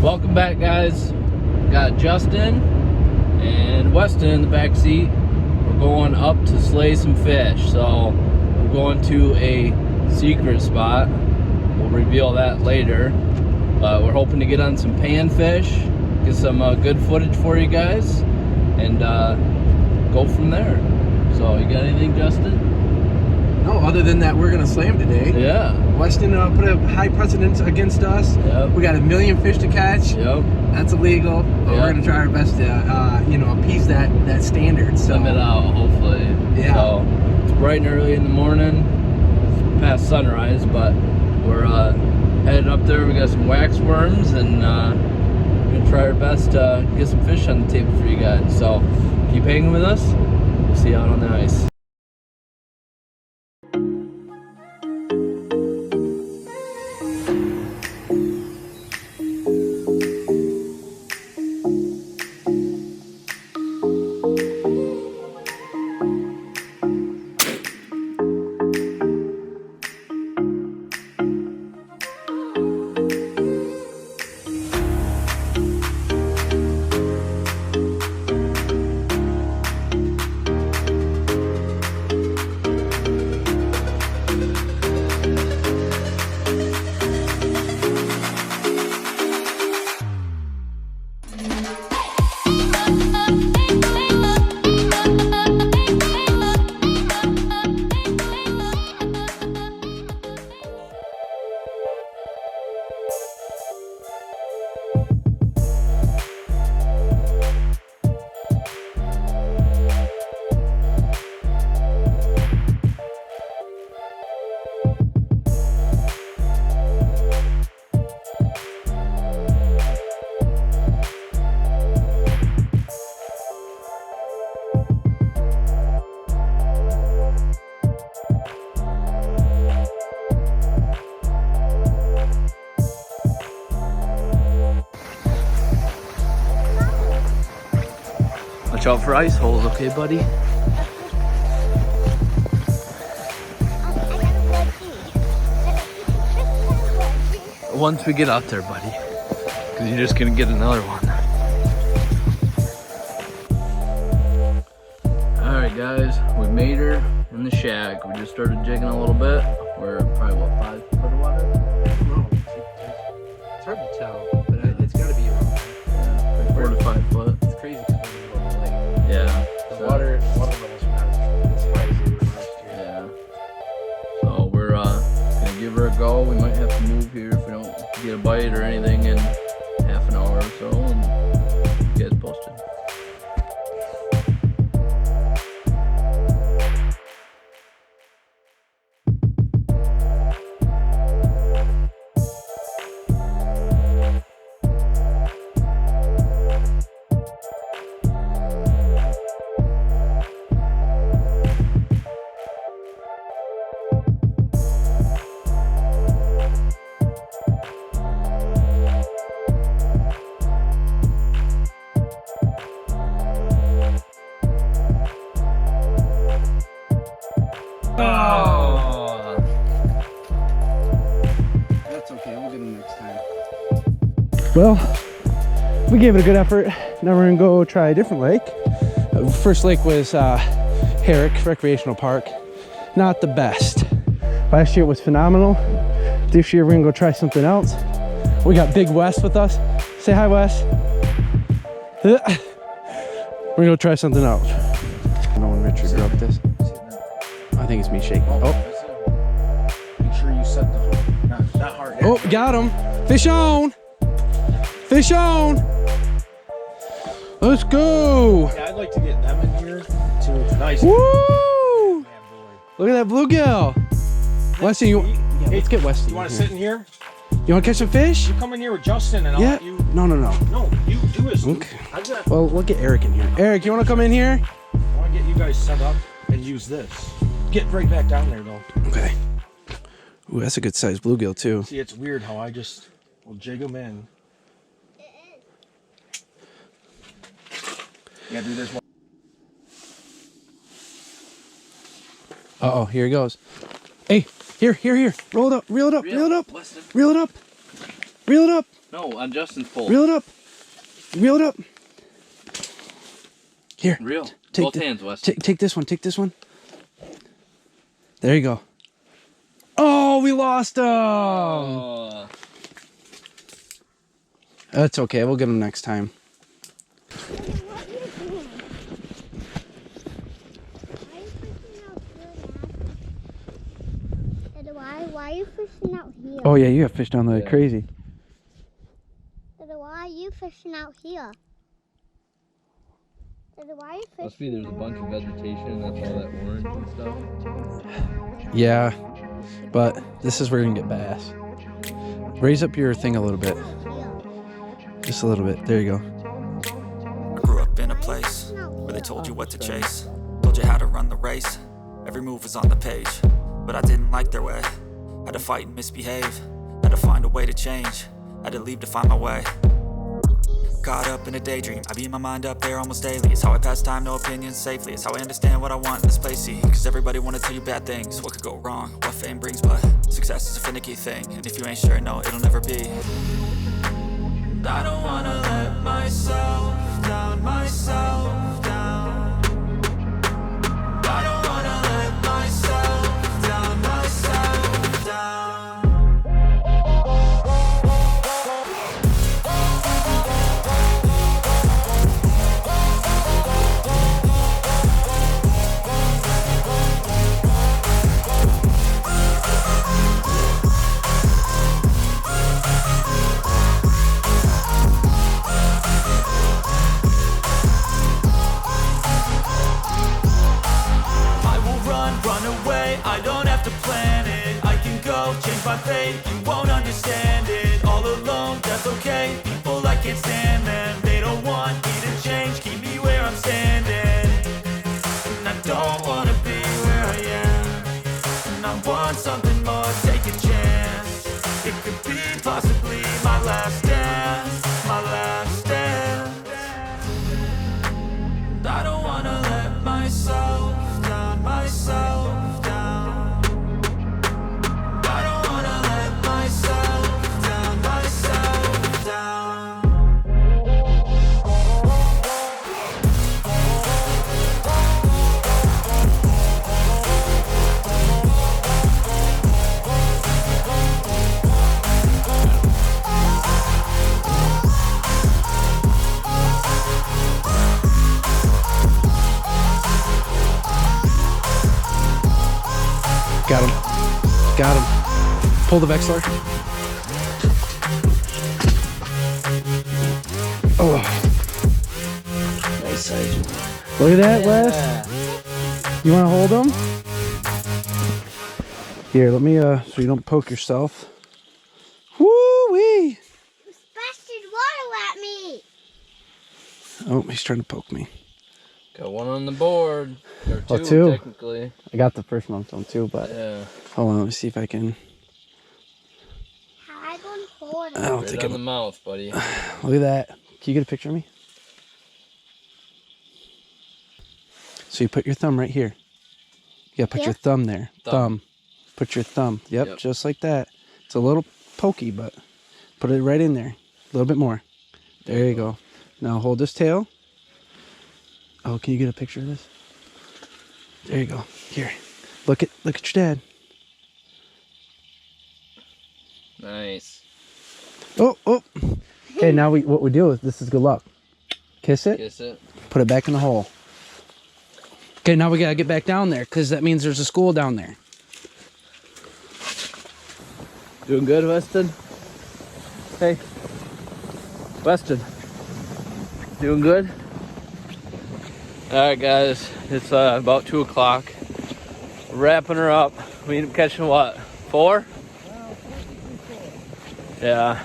Welcome back, guys. Got Justin and Weston in the back seat. We're going up to slay some fish. So we're going to a secret spot. We'll reveal that later. But we're hoping to get on some panfish, get some good footage for you guys, and go from there. So you got anything, Justin? No, other than that, we're gonna slay him today. Yeah. Weston put a high precedent against us. Yep. We got 1 million fish to catch. Yep. That's illegal. But we're gonna try our best to, appease that standard. So Limit out, hopefully. Yeah. So it's bright and early in the morning. It's past sunrise, but we're headed up there. We got some wax worms, and gonna try our best to get some fish on the table for you guys. So keep hanging with us. We'll see you out on the ice. Watch out for ice holes, okay, buddy? Once we get out there, buddy, because you're just gonna get another one. All right, guys, we made her in the shack. We just started jigging a little bit. We're probably what, 5 foot of water? No, it's hard to tell, but it's got to be around that. Yeah, 4 to 5 foot. It's crazy because we're in the middle of the lake. Yeah. The water levels are not as high as they were last year. Yeah. So we're gonna give her a go. We might have to move here if we don't get a bite or anything in half an hour or so, and you guys posted. Oh. That's okay, we'll get them next time. Well, we gave it a good effort. Now we're gonna go try a different lake. First lake was Herrick Recreational Park. Not the best. Last year it was phenomenal. This year we're gonna go try something else. We got Big Wes with us. Say hi, Wes. We're gonna try something else. I don't know when Richard grew up with this. I think it's me shaking. Oh. Make sure you set the hook. Not hard. Oh, got him. Fish on. Fish on. Let's go. Yeah, I'd like to get them in here too. Nice. Woo! Man, Look at that bluegill. Wesley, yeah, let's get Wesley. You want to sit in here? You want to catch some fish? You come in here with Justin and I'll let you. No. No, you do this. Okay. Well, we'll get Eric in here. Eric, you want to come in here? I want to get you guys set up and use this. Get right back down there though. Okay. Ooh, that's a good sized bluegill too. See, it's weird how I just will jig them in. Yeah, do this one. Uh-oh, here he goes. Hey, here. Roll it up, reel it up, reel it up. Reel it up. Reel it up. No, on Justin's pole. Reel it up. Reel it up. Here. Reel. Take Both hands, Weston. Take this one. Take this one. There you go. Oh, we lost him. Oh. That's okay. We'll get him next time. Why are you fishing out here? Oh yeah, you have fish down there like crazy. Why are you fishing out here? Why are you fishing? Must be there's a bunch of vegetation. That's all that orange and stuff. Yeah, but this is where you're gonna get bass. Raise up your thing a little bit. Just a little bit. There you go. I grew up in a place where they told you what to chase, told you how to run the race. Every move was on the page, but I didn't like their way. Had to fight and misbehave, had to find a way to change, had to leave to find my way. Caught up in a daydream, I beat my mind up there almost daily. It's how I pass time, no opinions safely. It's how I understand what I want in this place, see. Cause everybody wanna tell you bad things, what could go wrong, what fame brings. But success is a finicky thing, and if you ain't sure, no, it'll never be. And I don't wanna let myself down, myself down. I don't wanna let myself down, myself down. I don't have to plan it, I can go change my fate. You won't understand it, all alone, that's okay. People, I can't stand them, they don't want me to change. Keep me where I'm standing, and I don't wanna be where I am. And I want something more, take a chance. It could be possibly my last dance, my last dance. And I don't wanna let myself down, myself. Got him. Got him. Pull the Vexler. Oh. Nice size. Look at that, Wes. You want to hold him? Here, let me, so you don't poke yourself. Woo-wee. Splashed water at me. Oh, he's trying to poke me. Got one on the board. Or two, Oh, two. technically. I got the first one from too, but Yeah. hold on, let me see if I can. How I gonna hold it? I don't Right think on I'm. the mouth, buddy. Look at that. Can you get a picture of me? So you put your thumb right here. Yeah, put Yeah. your thumb there. Thumb. Put your thumb. Yep, just like that. It's a little pokey, but put it right in there. A little bit more. There you go. Now hold this tail. Oh, can you get a picture of this? There you go. Here. Look at your dad. Nice. Oh. Okay, now what we do is this is good luck. Kiss it. Kiss it. Put it back in the hole. Okay, now we gotta get back down there because that means there's a school down there. Doing good, Weston? Hey. Weston. Doing good? Alright guys, it's about 2 o'clock. Wrapping her up. We ended up catching what? 4? Yeah.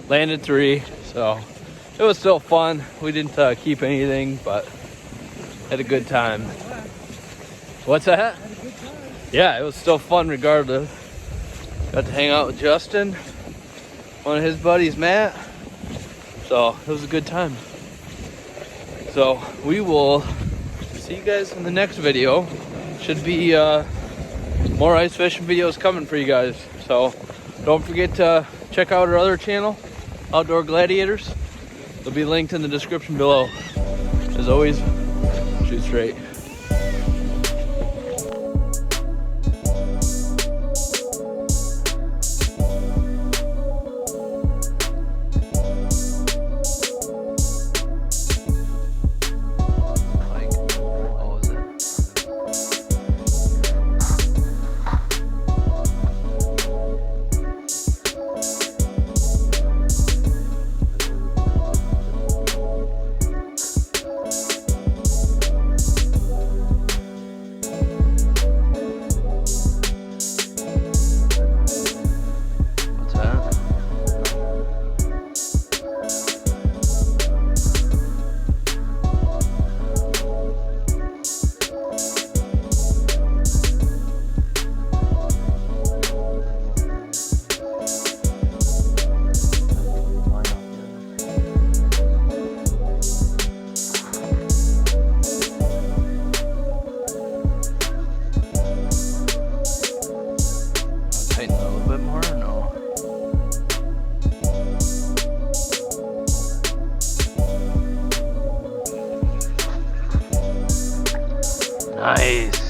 Landed 3, so it was still fun. We didn't keep anything, but had a good time. What's that? Yeah, it was still fun regardless. Got to hang out with Justin, one of his buddies, Matt. So it was a good time. So we will see you guys in the next video. Should be more ice fishing videos coming for you guys. So don't forget to check out our other channel, outdoor gladiators. They'll be linked in the description below. As always, shoot straight. Tighten it a little bit more or no? Nice.